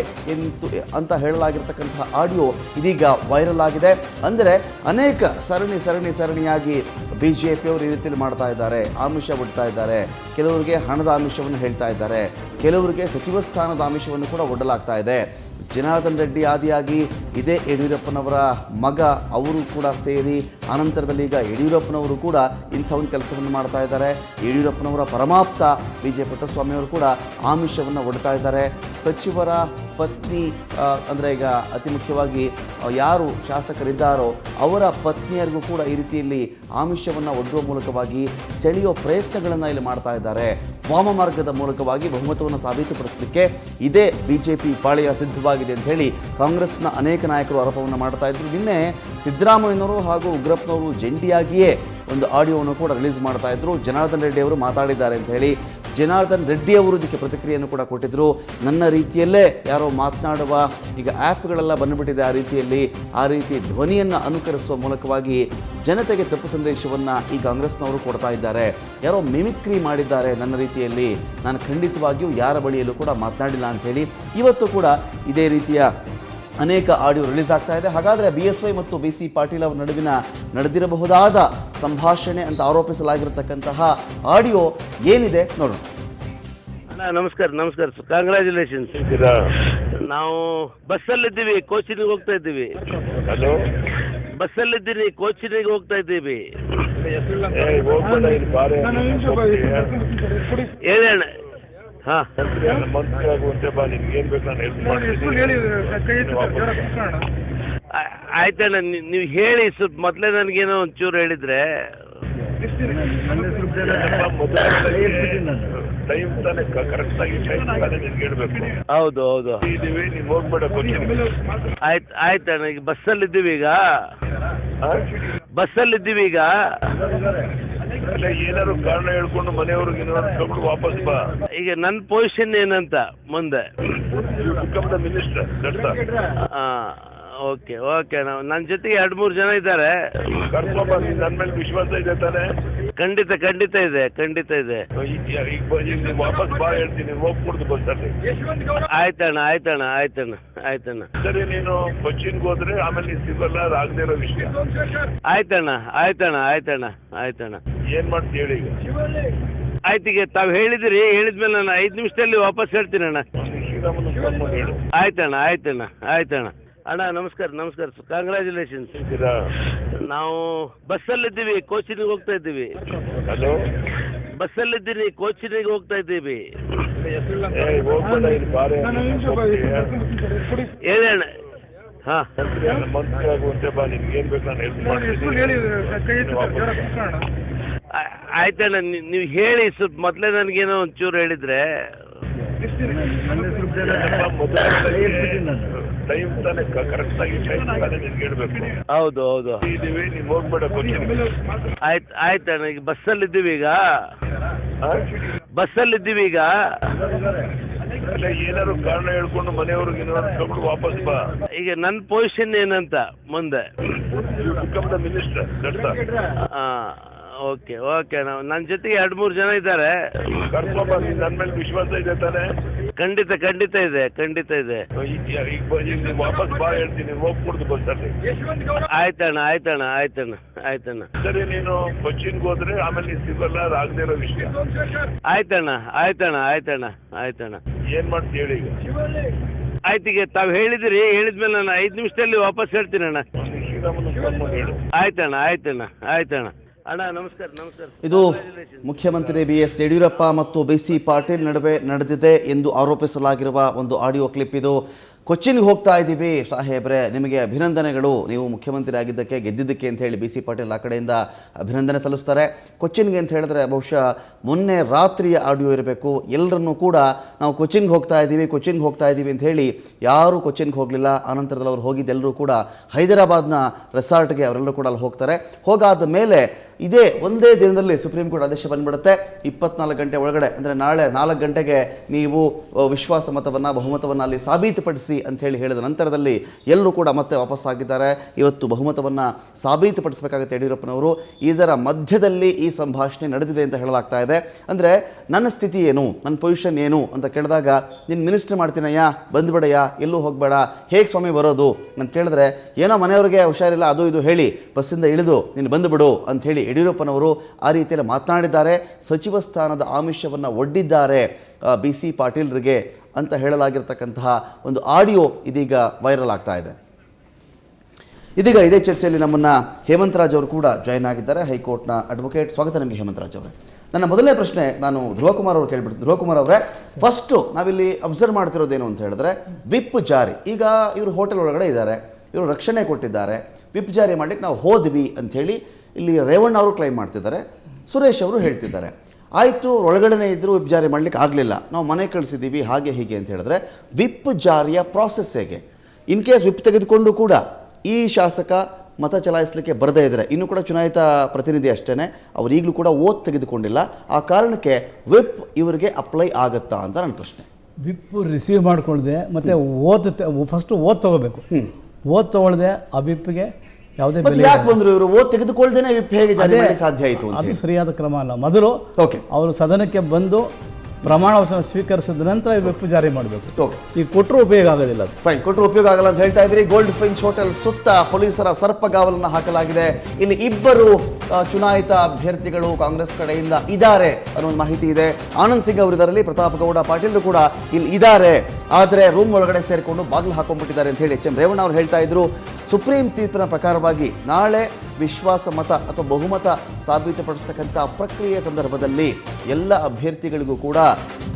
ಅಂತ ಹೇಳಲಾಗಿರ್ತಕ್ಕಂತಹ ಆಡಿಯೋ ಇದೀಗ ವೈರಲ್ ಆಗಿದೆ. ಅಂದರೆ ಅನೇಕ ಸರಣಿಯಾಗಿ BJPಯವರು ಈ ರೀತಿಯಲ್ಲಿ ಮಾಡ್ತಾ ಇದ್ದಾರೆ, ಆಮಿಷ ಒಡ್ತಾ ಇದ್ದಾರೆ. ಕೆಲವರಿಗೆ ಹಣದ ಆಮಿಷವನ್ನು ಹೇಳ್ತಾ ಇದ್ದಾರೆ, ಕೆಲವರಿಗೆ ಸಚಿವ ಸ್ಥಾನದ ಆಮಿಷವನ್ನು ಕೂಡ ಒಡ್ಡಲಾಗ್ತಾ ಇದೆ. ಜನಾರ್ದನ್ ರೆಡ್ಡಿ ಆದಿಯಾಗಿ ಇದೇ ಯಡಿಯೂರಪ್ಪನವರ ಮಗ ಅವರು ಕೂಡ ಸೇರಿ ಅನಂತರದಲ್ಲಿ ಈಗ ಯಡಿಯೂರಪ್ಪನವರು ಕೂಡ ಇಂಥ ಒಂದು ಕೆಲಸವನ್ನು ಮಾಡ್ತಾ ಇದ್ದಾರೆ. ಯಡಿಯೂರಪ್ಪನವರ ಪರಮಾಪ್ತ BJ ಪುಟ್ಟಸ್ವಾಮಿ ಅವರು ಕೂಡ ಆಮಿಷವನ್ನು ಒಡ್ತಾ ಇದ್ದಾರೆ. ಸಚಿವರ ಪತ್ನಿ ಅಂದರೆ ಈಗ ಅತಿ ಮುಖ್ಯವಾಗಿ ಯಾರು ಶಾಸಕರಿದ್ದಾರೋ ಅವರ ಪತ್ನಿಯರಿಗೂ ಕೂಡ ಈ ರೀತಿಯಲ್ಲಿ ಆಮಿಷವನ್ನು ಒಡ್ಡುವ ಮೂಲಕವಾಗಿ ಸೆಳೆಯೋ ಪ್ರಯತ್ನಗಳನ್ನು ಇಲ್ಲಿ ಮಾಡ್ತಾ ಇದ್ದಾರೆ. ವಾಮ ಮಾರ್ಗದ ಮೂಲಕವಾಗಿ ಬಹುಮತವನ್ನು ಸಾಬೀತುಪಡಿಸಲಿಕ್ಕೆ ಇದೇ BJP ಪಾಳೆಯ ಸಿದ್ಧವಾಗಿದೆ ಅಂತ ಹೇಳಿ ಕಾಂಗ್ರೆಸ್ನ ಅನೇಕ ನಾಯಕರು ಆರೋಪವನ್ನು ಮಾಡ್ತಾ ಇದ್ರು. ನಿನ್ನೆ ಸಿದ್ದರಾಮಯ್ಯನವರು ಹಾಗೂ ಉಗ್ರಪ್ಪನವರು ಜಂಟಿಯಾಗಿಯೇ ಒಂದು ಆಡಿಯೋವನ್ನು ಕೂಡ ರಿಲೀಸ್ ಮಾಡ್ತಾ ಇದ್ರು. ಜನಾರ್ದನ್ ರೆಡ್ಡಿ ಅವರು ಮಾತಾಡಿದ್ದಾರೆ ಅಂತ ಹೇಳಿ ಜನಾರ್ದನ್ ರೆಡ್ಡಿ ಅವರು ಇದಕ್ಕೆ ಪ್ರತಿಕ್ರಿಯೆಯನ್ನು ಕೂಡ ಕೊಟ್ಟಿದ್ರು. ನನ್ನ ರೀತಿಯಲ್ಲೇ ಯಾರೋ ಮಾತನಾಡುವ ಈಗ ಆ್ಯಪ್ಗಳೆಲ್ಲ ಬಂದುಬಿಟ್ಟಿದೆ, ಆ ರೀತಿ ಧ್ವನಿಯನ್ನು ಅನುಕರಿಸುವ ಮೂಲಕವಾಗಿ ಜನತೆಗೆ ತಪ್ಪು ಸಂದೇಶವನ್ನು ಈ ಕಾಂಗ್ರೆಸ್ನವರು ಕೊಡ್ತಾ ಇದ್ದಾರೆ. ಯಾರೋ ಮಿಮಿಕ್ರಿ ಮಾಡಿದ್ದಾರೆ ನನ್ನ ರೀತಿಯಲ್ಲಿ, ನಾನು ಖಂಡಿತವಾಗಿಯೂ ಯಾರ ಬಳಿಯಲ್ಲೂ ಕೂಡ ಮಾತನಾಡಿಲ್ಲ ಅಂಥೇಳಿ ಇವತ್ತು ಕೂಡ ಇದೇ ರೀತಿಯ ಅನೇಕ ಆಡಿಯೋ ರಿಲೀಸ್ ಆಗ್ತಾ ಇದೆ. ಹಾಗಾದರೆ BSY ಮತ್ತು BC ಪಾಟೀಲ್ ಅವರ ನಡುವಿನ ನಡೆದಿರಬಹುದಾದ ಸಂಭಾಷಣೆ ಅಂತ ಆರೋಪಿಸಲಾಗಿರತಕ್ಕಂತಹ ಆಡಿಯೋ ಏನಿದೆ ನೋಡೋಣ. ನಮಸ್ಕಾರ ಕಂಗ್ರ್ಯಾಚುಲೇಷನ್ಸ್. ನಾವು ಬಸ್ಸಲ್ಲಿದ್ದೀವಿ, ಕೋಚಿನಿಗೆ ಹೋಗ್ತಾ ಇದ್ದೀವಿ. ಹಲೋ, ಬಸ್ಸಲ್ಲಿದ್ದೀನಿ, ಕೋಚಿನಿಗೆ ಹೋಗ್ತಾ ಇದ್ದೀವಿ. ಹೇಳೋಣ. ಹಾಂ, ಆಯ್ತಣ್ಣ, ನೀವು ಹೇಳಿ ಸ್ವಲ್ಪ ಮೊದಲೇ ನನಗೇನೋ ಒಂಚೂರು ಹೇಳಿದ್ರೆ. ಹೌದು ಆಯ್ತಣ್ಣ. ಈಗ ಬಸ್ಸಲ್ಲಿದ್ದೀವಿ ಈಗ ಏನಾದ್ರು ಕಾರಣ ಹೇಳ್ಕೊಂಡು ಮನೆಯವ್ರಿಗೆ ಏನಾದ್ರು ವಾಪಸ್ ಬಾ. ಈಗ ನನ್ನ ಪೊಸಿಷನ್ ಏನಂತ ಮುಂದೆ ಮಿನಿಸ್ಟರ್. ಓಕೆ ಅಣ್ಣ, ನನ್ನ ಜೊತೆಗೆ 2-3 ಜನ ಇದ್ದಾರೆ. ನನ್ನ ಮೇಲೆ ವಿಶ್ವಾಸ ಇದೆ ತಾನೆ? ಖಂಡಿತ ಇದೆ. ಈಗ ವಾಪಸ್ ಬಾ ಹೇಳ್ತೀನಿ, ಹೋಗ್ಬಿಡ್ದು ಬಸ್ಸಲ್ಲಿ. ಆಯ್ತಣ್ಣ. ಸರಿ, ನೀನು ಕೊಚ್ಚಿನ್ಗೆ ಹೋದ್ರೆ ಆಮೇಲೆ ನೀನು ಸಿಗಲ್ಲ, ಆಗದೆ ಇರೋ ವಿಷಯ. ಆಯ್ತಣ್ಣ. ಏನ್ ಮಾಡ್ತೀವಿ ಹೇಳಿ ಈಗ? ಆಯ್ತು, ಈಗ ತಾವು ಹೇಳಿದಿರಿ, ಹೇಳಿದ್ಮೇಲೆ ನಾನು 5 ನಿಮಿಷದಲ್ಲಿ ವಾಪಸ್ ಹೇಳ್ತೀನಿ ಅಣ್ಣ. ಹೇಳು. ಆಯ್ತಣ್ಣ. ಅಣ್ಣ ನಮಸ್ಕಾರ ಕಂಗ್ರ್ಯಾಚುಲೇಷನ್ಸ್. ನಾವು ಬಸ್ಸಲ್ಲಿದ್ದೀವಿ, ಕೋಚಿನಿಗೆ ಹೋಗ್ತಾ ಇದ್ದೀವಿ. ಹಲೋ, ಬಸ್ಸಲ್ಲಿದ್ದೀನಿ, ಕೋಚಿನಿಗೆ ಹೋಗ್ತಾ ಇದ್ದೀವಿ. ಹೇಳೋಣ. ಹಾಂ, ಏನ್ ಬೇಕು ನಾನು ಆಯ್ತಣ್ಣ, ನೀವು ಹೇಳಿ ಸ್ವಲ್ಪ ಮೊದಲೇ ನನಗೇನೋ ಒಂಚೂರು ಹೇಳಿದ್ರೆ. ಹೌದು ಆಯ್ತಣ್ಣ. ಈಗ ಬಸ್ಸಲ್ಲಿದ್ದೀವಿ ಈಗ ಏನಾದ್ರು ಕಾರಣ ಹೇಳ್ಕೊಂಡು ಮನೆಯವ್ರಿಗೆ ಏನಾದ್ರು ವಾಪಸ್ ಬಾ. ಈಗ ನನ್ನ ಪೊಸಿಷನ್ ಏನಂತ ಮುಂದೆ ಮಿನಿಸ್ಟರ್. ಓಕೆ ಅಣ್ಣ, ನನ್ನ ಜೊತೆಗೆ 2-3 ಜನ ಇದ್ದಾರೆ. ನನ್ನ ಮೇಲೆ ವಿಶ್ವಾಸ ಇದೆ ತಾನೆ? ಖಂಡಿತ ಇದೆ. ಈಗ ವಾಪಸ್ ಬಾ ಹೇಳ್ತೀನಿ, ಹೋಗ್ಬಿಡ್ದು ಬಸ್ಸಲ್ಲಿ. ಆಯ್ತಣ್ಣ. ಸರಿ, ನೀನು ಕೊಚ್ಚಿನ್ಗೆ ಹೋದ್ರೆ ಆಮೇಲೆ ನೀನು ಸಿಗಲ್ಲ, ಆಗದೆ ಇರೋ ವಿಷಯ. ಆಯ್ತಣ್ಣ. ಏನ್ ಮಾಡ್ತೀವಿ ಹೇಳಿ ಈಗ? ಆಯ್ತು, ಈಗ ತಾವು ಹೇಳಿದಿರಿ, ಹೇಳಿದ್ಮೇಲೆ ನಾನು 5 ನಿಮಿಷದಲ್ಲಿ ವಾಪಸ್ ಹೇಳ್ತೀನಿ ಅಣ್ಣ. ಹೇಳು. ಆಯ್ತಣ್ಣ. ಅಣ್ಣ ನಮಸ್ಕಾರ. ಇದು ಮುಖ್ಯಮಂತ್ರಿ BS ಯಡಿಯೂರಪ್ಪ ಮತ್ತು BC ಪಾಟೀಲ್ ನಡುವೆ ನಡೆದಿದೆ ಎಂದು ಆರೋಪಿಸಲಾಗಿರುವ ಒಂದು ಆಡಿಯೋ ಕ್ಲಿಪ್ ಇದು. ಕೊಚ್ಚಿನ್ಗೆ ಹೋಗ್ತಾ ಇದ್ದೀವಿ ಸಾಹೇಬ್ರೆ, ನಿಮಗೆ ಅಭಿನಂದನೆಗಳು, ನೀವು ಮುಖ್ಯಮಂತ್ರಿ ಆಗಿದ್ದಕ್ಕೆ ಗೆದ್ದಿದ್ದಕ್ಕೆ ಅಂತ ಹೇಳಿ BC ಪಾಟೀಲ್ ಆ ಕಡೆಯಿಂದ ಅಭಿನಂದನೆ ಸಲ್ಲಿಸ್ತಾರೆ. ಕೊಚ್ಚಿನ್ಗೆ ಅಂತ ಹೇಳಿದ್ರೆ ಬಹುಶಃ ಮೊನ್ನೆ ರಾತ್ರಿಯ ಆಡಿಯೋ ಇರಬೇಕು. ಎಲ್ಲರನ್ನೂ ಕೂಡ ನಾವು ಕೊಚ್ಚಿನ್ಗೆ ಹೋಗ್ತಾ ಇದ್ದೀವಿ ಅಂತ ಹೇಳಿ ಯಾರೂ ಕೊಚ್ಚಿನ್ಗೆ ಹೋಗಲಿಲ್ಲ. ಆನಂತರದಲ್ಲಿ ಅವ್ರು ಹೋಗಿದ್ದೆಲ್ಲರೂ ಕೂಡ ಹೈದರಾಬಾದ್ನ ರೆಸಾರ್ಟ್ಗೆ ಅವರೆಲ್ಲರೂ ಕೂಡ ಅಲ್ಲಿ ಹೋಗ್ತಾರೆ. ಹೋಗಾದ ಮೇಲೆ ಇದೇ ಒಂದೇ ದಿನದಲ್ಲಿ ಸುಪ್ರೀಂ ಕೋರ್ಟ್ ಆದೇಶ ಬಂದ್ಬಿಡುತ್ತೆ. 24 ಗಂಟೆ ಒಳಗಡೆ ಅಂದರೆ ನಾಳೆ 4 ಗಂಟೆಗೆ ನೀವು ವಿಶ್ವಾಸ ಮತವನ್ನು ಬಹುಮತವನ್ನು ಅಲ್ಲಿ ಸಾಬೀತುಪಡಿಸಿ ಅಂತ ಹೇಳಿದ ನಂತರದಲ್ಲಿ ಎಲ್ಲರೂ ಕೂಡ ಮತ್ತೆ ವಾಪಸ್ಸಾಗಿದ್ದಾರೆ. ಇವತ್ತು ಬಹುಮತವನ್ನು ಸಾಬೀತುಪಡಿಸಬೇಕಾಗುತ್ತೆ ಯಡಿಯೂರಪ್ಪನವರು. ಇದರ ಮಧ್ಯದಲ್ಲಿ ಈ ಸಂಭಾಷಣೆ ನಡೆದಿದೆ ಅಂತ ಹೇಳಲಾಗ್ತಾ ಇದೆ. ಅಂದರೆ ನನ್ನ ಸ್ಥಿತಿ ಏನು, ನನ್ನ ಪೊಸಿಷನ್ ಏನು ಅಂತ ಕೇಳಿದಾಗ, ನೀನು ಮಿನಿಸ್ಟರ್ ಮಾಡ್ತೀನಯ್ಯ, ಬಂದುಬಿಡಯ್ಯ, ಎಲ್ಲೂ ಹೋಗಬೇಡ, ಹೇಗೆ ಸ್ವಾಮಿ ಬರೋದು ಅಂತ ಕೇಳಿದ್ರೆ, ಏನೋ ಮನೆಯವ್ರಿಗೆ ಹುಷಾರಿಲ್ಲ ಅದು ಇದು ಹೇಳಿ ಬಸ್ಸಿಂದ ಇಳಿದು ನೀನು ಬಂದುಬಿಡು ಅಂಥೇಳಿ ಯಡಿಯೂರಪ್ಪನವರು ಆ ರೀತಿಯಲ್ಲಿ ಮಾತನಾಡಿದ್ದಾರೆ. ಸಚಿವ ಸ್ಥಾನದ ಆಮಿಷವನ್ನು ಒಡ್ಡಿದ್ದಾರೆ BC ಪಾಟೀಲ್ರಿಗೆ ಅಂತ ಹೇಳಲಾಗಿರ್ತಕ್ಕಂತಹ ಒಂದು ಆಡಿಯೋ ಇದೀಗ ವೈರಲ್ ಆಗ್ತಾ ಇದೆ. ಇದೀಗ ಇದೇ ಚರ್ಚೆಯಲ್ಲಿ ನಮ್ಮನ್ನು ಹೇಮಂತ್ ರಾಜ್ ಅವರು ಕೂಡ ಜಾಯ್ನ್ ಆಗಿದ್ದಾರೆ, ಹೈಕೋರ್ಟ್ನ ಅಡ್ವೊಕೇಟ್. ಸ್ವಾಗತ ನಿಮಗೆ ಹೇಮಂತ್ ರಾಜ್ ಅವರೇ. ನನ್ನ ಮೊದಲನೇ ಪ್ರಶ್ನೆ ನಾನು ಧ್ರುವಕುಮಾರ್ ಅವರು ಕೇಳ್ಬಿಡ್ತೀನಿ. ಧ್ರುವಕುಮಾರ್ ಅವರೇ, ಫಸ್ಟು ನಾವಿಲ್ಲಿ ಅಬ್ಸರ್ವ್ ಮಾಡ್ತಿರೋದೇನು ಅಂತ ಹೇಳಿದ್ರೆ, ವಿಪ್ ಜಾರಿ. ಈಗ ಇವರು ಹೋಟೆಲ್ ಒಳಗಡೆ ಇದ್ದಾರೆ, ಇವರು ರಕ್ಷಣೆ ಕೊಟ್ಟಿದ್ದಾರೆ, ವಿಪ್ ಜಾರಿ ಮಾಡಲಿಕ್ಕೆ ನಾವು ಹೋದ್ವಿ ಅಂಥೇಳಿ ಇಲ್ಲಿ ರೇವಣ್ಣ ಅವರು ಕ್ಲೈಮ್ ಮಾಡ್ತಿದ್ದಾರೆ, ಸುರೇಶ್ ಅವರು ಹೇಳ್ತಿದ್ದಾರೆ. ಆಯಿತು, ಒಳಗಡೆ ಇದ್ದರೂ ವಿಪ್ ಜಾರಿ ಮಾಡಲಿಕ್ಕೆ ಆಗಲಿಲ್ಲ, ನಾವು ಮನೆ ಕಳಿಸಿದ್ದೀವಿ, ಹಾಗೆ ಹೀಗೆ ಅಂತ ಹೇಳಿದ್ರೆ, ವಿಪ್ ಜಾರಿಯ ಪ್ರಾಸೆಸ್ ಹೇಗೆ? ಇನ್ ಕೇಸ್ ವಿಪ್ ತೆಗೆದುಕೊಂಡು ಕೂಡ ಈ ಶಾಸಕ ಮತ ಚಲಾಯಿಸಲಿಕ್ಕೆ ಬರದೇ ಇದ್ದರೆ, ಇನ್ನೂ ಕೂಡ ಚುನಾಯಿತ ಪ್ರತಿನಿಧಿ ಅಷ್ಟೇ, ಅವರು ಈಗಲೂ ಕೂಡ ಓದ್ ತೆಗೆದುಕೊಂಡಿಲ್ಲ, ಆ ಕಾರಣಕ್ಕೆ ವಿಪ್ ಇವರಿಗೆ ಅಪ್ಲೈ ಆಗುತ್ತಾ ಅಂತ ನನ್ನ ಪ್ರಶ್ನೆ. ವಿಪ್ ರಿಸೀವ್ ಮಾಡ್ಕೊಳ್ಳದೆ ಮತ್ತು ಫಸ್ಟು ಓದ್ ತೊಗೋಬೇಕು. ಓದ್ ತೊಗೊಳ್ದೆ ಆ ವಿಪ್ಗೆ ಯಾವುದೇ ಬೆಲೆ ಯಾಕೆ ಬಂದರು ಇವರು? ಓದ್ ತೆಗೆದುಕೊಳ್ಳದೇನೆ ವಿಪ್ ಹೇಗೆ ಜಾರಿ ಮಾಡಲಿಕ್ಕೆ ಸಾಧ್ಯ ಆಯಿತು? ಅದು ಸರಿಯಾದ ಕ್ರಮ ಅಲ್ಲ. ಮೊದಲು ಅವರು ಸದನಕ್ಕೆ ಬಂದು ಪ್ರಮಾಣ ವಚನ ಸ್ವೀಕರಿಸಿದ ನಂತರ ವಿಪ್ ಜಾರಿ ಮಾಡಬೇಕು. ಈಗ ಕೊಟ್ಟರು ಉಪಯೋಗ ಆಗೋದಿಲ್ಲ. ಫೈನ್, ಕೊಟ್ಟರು ಉಪಯೋಗ ಆಗಲ್ಲ ಅಂತ ಹೇಳ್ತಾ ಇದ್ರಿ. ಗೋಲ್ಡ್ ಫಿಂಚ್ ಹೋಟೆಲ್ ಸುತ್ತ ಪೊಲೀಸರ ಸರ್ಪಗಾವಲನ್ನು ಹಾಕಲಾಗಿದೆ. ಇಲ್ಲಿ ಇಬ್ಬರು ಚುನಾಯಿತ ಅಭ್ಯರ್ಥಿಗಳು ಕಾಂಗ್ರೆಸ್ ಕಡೆಯಿಂದ ಇದ್ದಾರೆ ಅನ್ನೋ ಮಾಹಿತಿ ಇದೆ. ಆನಂದ್ ಸಿಂಗ್ ಅವರು ಇದರಲ್ಲಿ, ಪ್ರತಾಪ್ ಗೌಡ ಪಾಟೀಲ್ ಕೂಡ ಇಲ್ಲಿ ಇದ್ದಾರೆ, ಆದರೆ ರೂಮ್ ಒಳಗಡೆ ಸೇರಿಕೊಂಡು ಬಾಗಿಲು ಹಾಕೊಂಡ್ಬಿಟ್ಟಿದ್ದಾರೆ ಅಂತ ಹೇಳಿ HM ರೇವಣ್ಣ ಅವರು ಹೇಳ್ತಾ ಇದ್ರು. ಸುಪ್ರೀಂ ತೀರ್ಪಿನ ಪ್ರಕಾರವಾಗಿ ನಾಳೆ ವಿಶ್ವಾಸ ಮತ ಅಥವಾ ಬಹುಮತ ಸಾಬೀತುಪಡಿಸ್ತಕ್ಕಂಥ ಪ್ರಕ್ರಿಯೆ ಸಂದರ್ಭದಲ್ಲಿ ಎಲ್ಲ ಅಭ್ಯರ್ಥಿಗಳಿಗೂ ಕೂಡ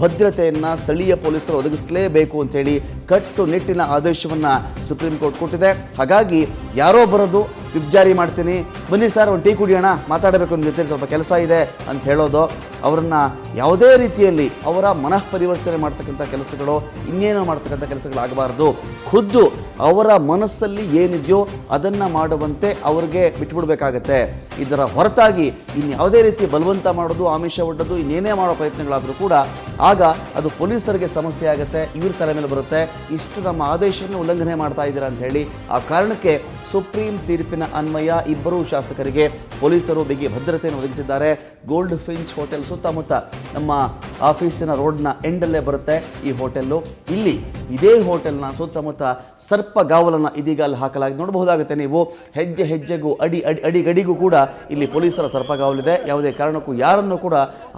ಭದ್ರತೆಯನ್ನು ಸ್ಥಳೀಯ ಪೊಲೀಸರು ಒದಗಿಸಲೇಬೇಕು ಅಂತೇಳಿ ಕಟ್ಟುನಿಟ್ಟಿನ ಆದೇಶವನ್ನು ಸುಪ್ರೀಂ ಕೋರ್ಟ್ ಕೊಟ್ಟಿದೆ. ಹಾಗಾಗಿ ಯಾರೋ ಬರೋದು, ವಿಪ್ ಜಾರಿ ಮಾಡ್ತೀನಿ, ಬನ್ನಿ ಸರ್ ಒಂದು ಟೀ ಕುಡಿಯೋಣ, ಮಾತಾಡಬೇಕು ನಿಮ್ಮ ಜೊತೆ, ಸ್ವಲ್ಪ ಕೆಲಸ ಇದೆ ಅಂತ ಹೇಳೋದು, ಅವರನ್ನು ಯಾವುದೇ ರೀತಿಯಲ್ಲಿ ಅವರ ಮನಃ ಪರಿವರ್ತನೆ ಮಾಡ್ತಕ್ಕಂಥ ಕೆಲಸಗಳು, ಇನ್ನೇನೋ ಮಾಡ್ತಕ್ಕಂಥ ಕೆಲಸಗಳಾಗಬಾರ್ದು. ಖುದ್ದು ಅವರ ಮನಸ್ಸಲ್ಲಿ ಏನಿದೆಯೋ ಅದನ್ನು ಮಾಡುವಂತೆ ಅವ್ರಿಗೆ ಬಿಟ್ಬಿಡ್ಬೇಕಾಗತ್ತೆ. ಇದರ ಹೊರತಾಗಿ ಇನ್ಯಾವುದೇ ರೀತಿ ಬಲವಂತ ಮಾಡೋದು, ಆಮಿಷ ಒಡ್ಡೋದು, ಇನ್ನೇನೇ ಮಾಡೋ ಪ್ರಯತ್ನಗಳಾದರೂ ಕೂಡ ಆಗ ಅದು ಪೊಲೀಸರಿಗೆ ಸಮಸ್ಯೆ ಆಗುತ್ತೆ, ಇವ್ರ ತಲೆ ಮೇಲೆ ಬರುತ್ತೆ. ಇಷ್ಟು ನಮ್ಮ ಆದೇಶವನ್ನು ಉಲ್ಲಂಘನೆ ಮಾಡ್ತಾ ಇದ್ದೀರಾ ಅಂತ ಹೇಳಿ ಆ ಕಾರಣಕ್ಕೆ ಸುಪ್ರೀಂ ತೀರ್ಪಿನ ಅನ್ವಯ ಇಬ್ಬರೂ ಶಾಸಕರಿಗೆ ಪೊಲೀಸರು ಬಿಗಿ ಭದ್ರತೆಯನ್ನು ಒದಗಿಸಿದ್ದಾರೆ. ಗೋಲ್ಡ್ ಫಿಂಚ್ ಹೋಟೆಲ್ ಸುತ್ತಮುತ್ತ ನಮ್ಮ ಆಫೀಸಿನ ರೋಡ್ನ ಎಂಡಲ್ಲೇ ಬರುತ್ತೆ ಈ ಹೋಟೆಲ್ಲು. ಇಲ್ಲಿ ಇದೇ ಹೋಟೆಲ್ನ ಸುತ್ತಮುತ್ತ ಸರ್ಪಗಾವಲನ್ನು ಇದೀಗ ಅಲ್ಲಿ ಹಾಕಲಾಗಿದೆ. ನೋಡಬಹುದಾಗುತ್ತೆ ನೀವು, ಹೆಜ್ಜೆ ಹೆಜ್ಜೆಗೂ ಅಡಿಗಡಿಗೂ ಕೂಡ ಇಲ್ಲಿ ಪೊಲೀಸರ ಸರ್ಪಗಾವಲಿದೆ. ಯಾವುದೇ ಕಾರಣಕ್ಕೂ ಯಾರನ್ನು ಕೂಡ